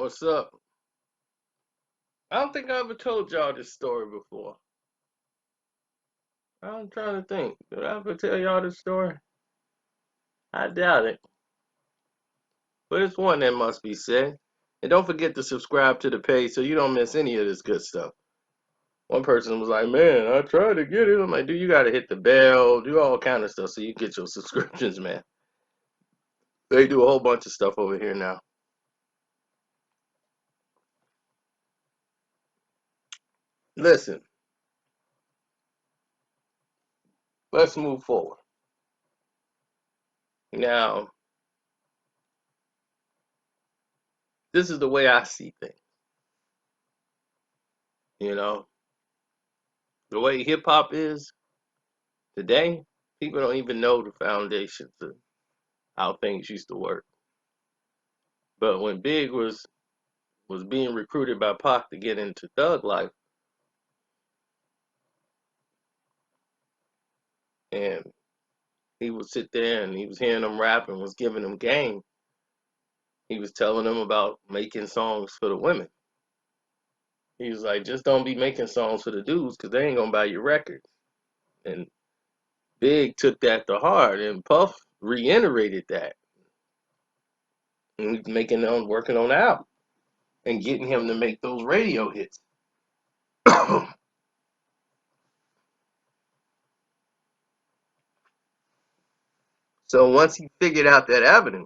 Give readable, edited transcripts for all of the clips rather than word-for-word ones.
What's up? I don't think I ever told y'all this story before. I'm trying to think. Did I ever tell y'all this story? I doubt it. But it's one that must be said. And don't forget to subscribe to the page so you don't miss any of this good stuff. One person was like, man, I tried to get it. I'm like, dude, you got to hit the bell, do all kind of stuff so you get your subscriptions, man. They do a whole bunch of stuff over here now. Listen, let's move forward. Now, this is the way I see things. You know, the way hip hop is today, people don't even know the foundations of how things used to work. But when Big was being recruited by Pac to get into Thug Life, and he would sit there and he was hearing them rap and was giving them game, he was telling them about making songs for the women. He was like, just don't be making songs for the dudes because they ain't gonna buy your records. And Big took that to heart, and Puff reiterated that, and he's working on the album and getting him to make those radio hits. So once he figured out that avenue,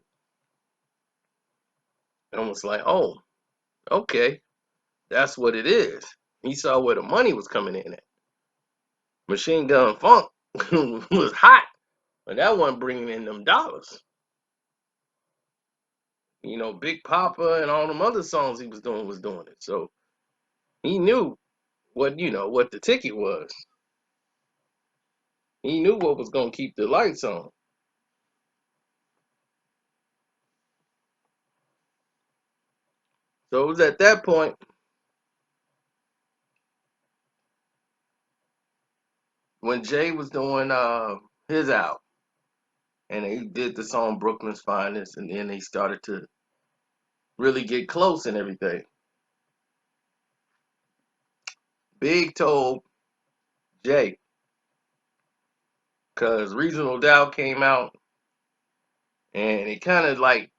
and was like, oh, okay, that's what it is. He saw where the money was coming in at. Machine Gun Funk was hot, but that wasn't bringing in them dollars. You know, Big Papa and all them other songs he was doing it. So he knew what the ticket was. He knew what was gonna keep the lights on. So it was at that point when Jay was doing his album, and he did the song Brooklyn's Finest, and then they started to really get close and everything. Big told Jay, because Reasonable Doubt came out, and it kind of like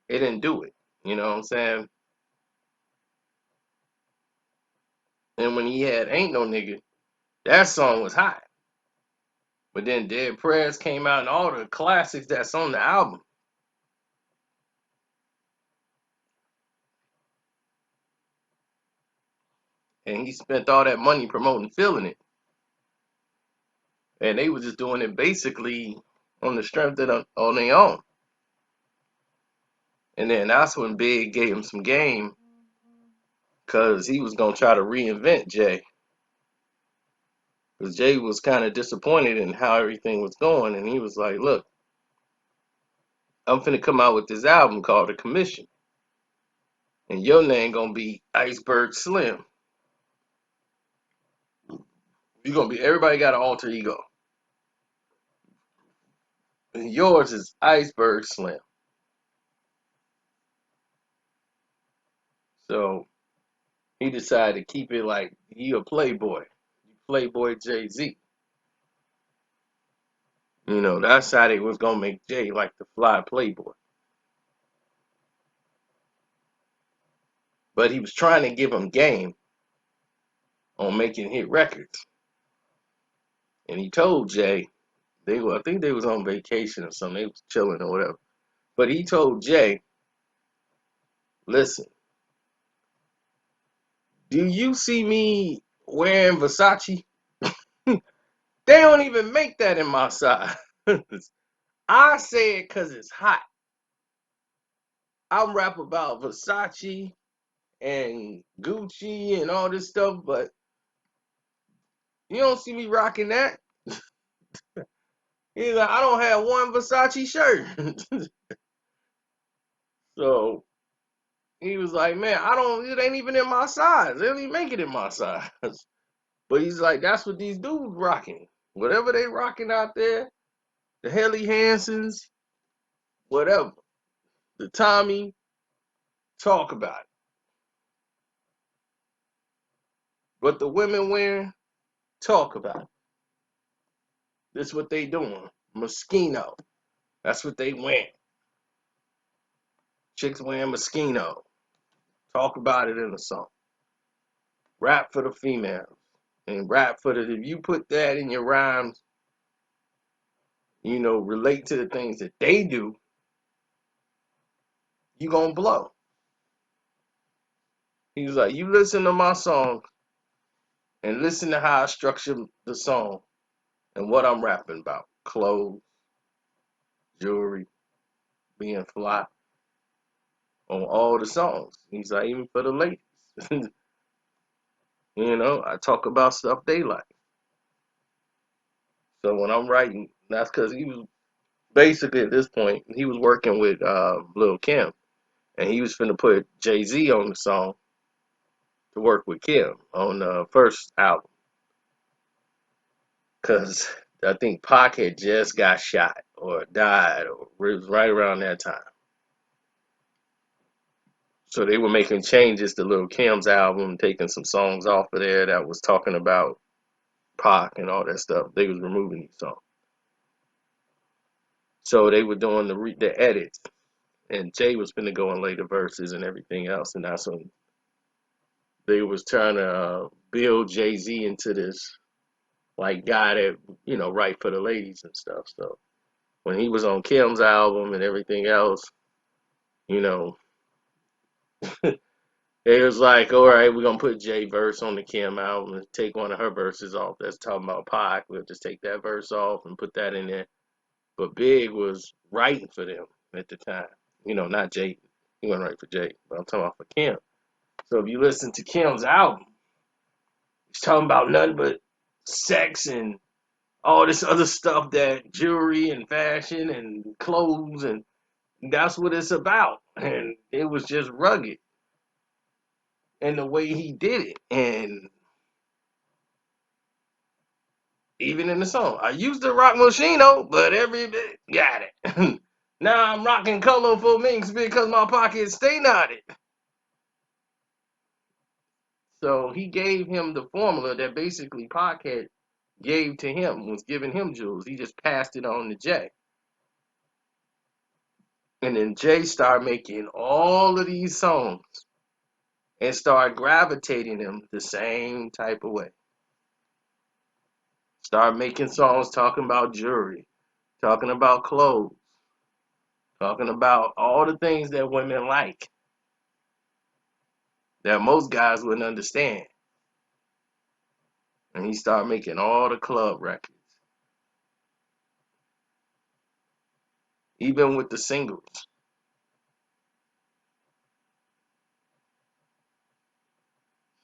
it didn't do it. You know what I'm saying? And when he had Ain't No Nigga, that song was hot. But then Dead Prayers came out and all the classics that's on the album. And he spent all that money promoting Feeling It. And they were just doing it basically on the strength of on their own. And then that's when Big gave him some game because he was going to try to reinvent Jay. Because Jay was kind of disappointed in how everything was going. And he was like, look, I'm finna come out with this album called The Commission. And your name going to be Iceberg Slim. You're going to be, everybody got an alter ego. And yours is Iceberg Slim. So he decided to keep it like he a playboy. Playboy Jay-Z. You know, that's how they was gonna make Jay like the fly playboy. But he was trying to give him game on making hit records. And he told Jay, I think they was on vacation or something, they was chilling or whatever. But he told Jay, listen, do you see me wearing Versace? They don't even make that in my size. I say it cause it's hot. I rap about Versace and Gucci and all this stuff, but you don't see me rocking that. He's like, I don't have one Versace shirt. So he was like, man, it ain't even in my size. They don't even make it in my size. But he's like, that's what these dudes rocking. Whatever they rocking out there, the Helly Hansons, whatever. the Tommy, talk about it. What the women wearing, talk about it. This is what they doing. Moschino. That's what they wearing. Chicks wearing Moschino. Talk about it in the song. Rap for the females. And rap for the, if you put that in your rhymes, relate to the things that they do, you gonna blow. He was like, you listen to my song and listen to how I structure the song and what I'm rapping about. Clothes, jewelry, being fly on all the songs. He's like, even for the ladies. I talk about stuff they like. So when I'm writing, that's because he was basically at this point, he was working with Lil Kim. And he was finna put Jay-Z on the song to work with Kim on the first album. Because I think Pac had just got shot or died, or it was right around that time. So they were making changes to Lil Kim's album, taking some songs off of there that was talking about Pac and all that stuff. They was removing these songs. So they were doing the edits, and Jay was finna go and lay the verses and everything else, and that's when they was trying to build Jay-Z into this like guy that write for the ladies and stuff. So when he was on Kim's album and everything else, you know, it was like, all right, we're gonna put Jay verse on the Kim album and take one of her verses off. That's talking about Pac. We'll just take that verse off and put that in there. But Big was writing for them at the time. Not Jay. He wasn't writing for Jay, but I'm talking about for Kim. So if you listen to Kim's album, he's talking about nothing but sex and all this other stuff, that jewelry and fashion and clothes, and that's what it's about. And it was just rugged in the way he did it. And even in the song, I used to rock Moschino, but every bit got it. Now I'm rocking colorful minks because my pockets stay knotted. So he gave him the formula that basically Pocket gave to him, was giving him jewels. He just passed it on to Jay. And then Jay started making all of these songs and start gravitating them the same type of way. Start making songs talking about jewelry, talking about clothes, talking about all the things that women like that most guys wouldn't understand. And he started making all the club records, even with the singles.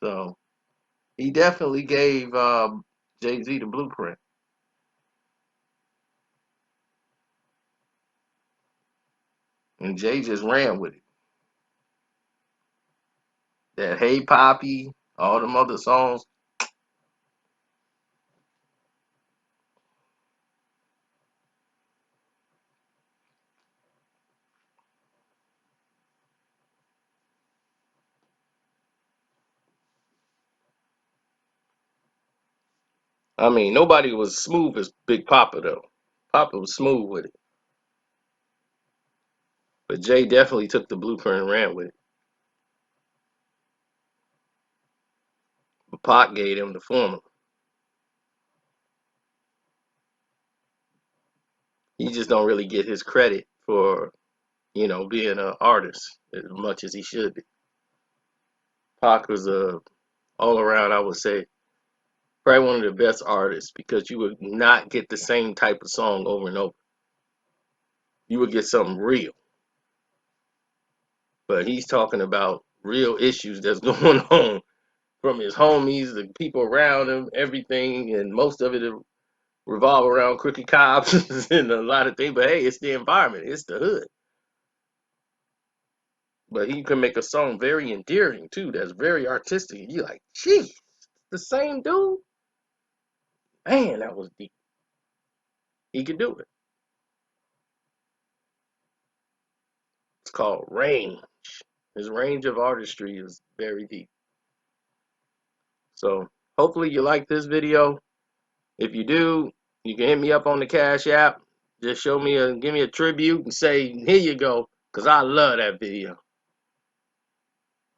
So he definitely gave Jay-Z the blueprint. And Jay just ran with it. That Hey Poppy, all them other songs. I mean, nobody was smooth as Big Papa though. Papa was smooth with it. But Jay definitely took the blueprint and ran with it. But Pac gave him the formula. He just don't really get his credit for, being an artist as much as he should be. Pac was a all around, I would say, probably one of the best artists because you would not get the same type of song over and over. You would get something real. But he's talking about real issues that's going on from his homies, the people around him, everything, and most of it revolve around crooked cops and a lot of things. But hey, it's the environment, it's the hood. But he can make a song very endearing too. That's very artistic. You're like, gee, the same dude. Man, that was deep. He could do it. It's called range. His range of artistry is very deep. So hopefully you like this video. If you do, you can hit me up on the Cash App. Just give me a tribute and say, here you go, because I love that video.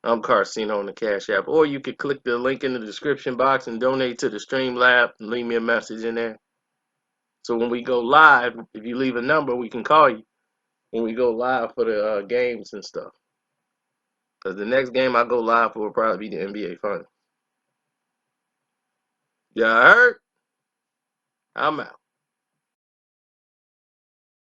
I'm Carcino on the Cash App. Or you could click the link in the description box and donate to the Streamlab and leave me a message in there. So when we go live, if you leave a number, we can call you when we go live for the games and stuff. Because the next game I go live for will probably be the NBA Finals. Yeah, I heard? I'm out.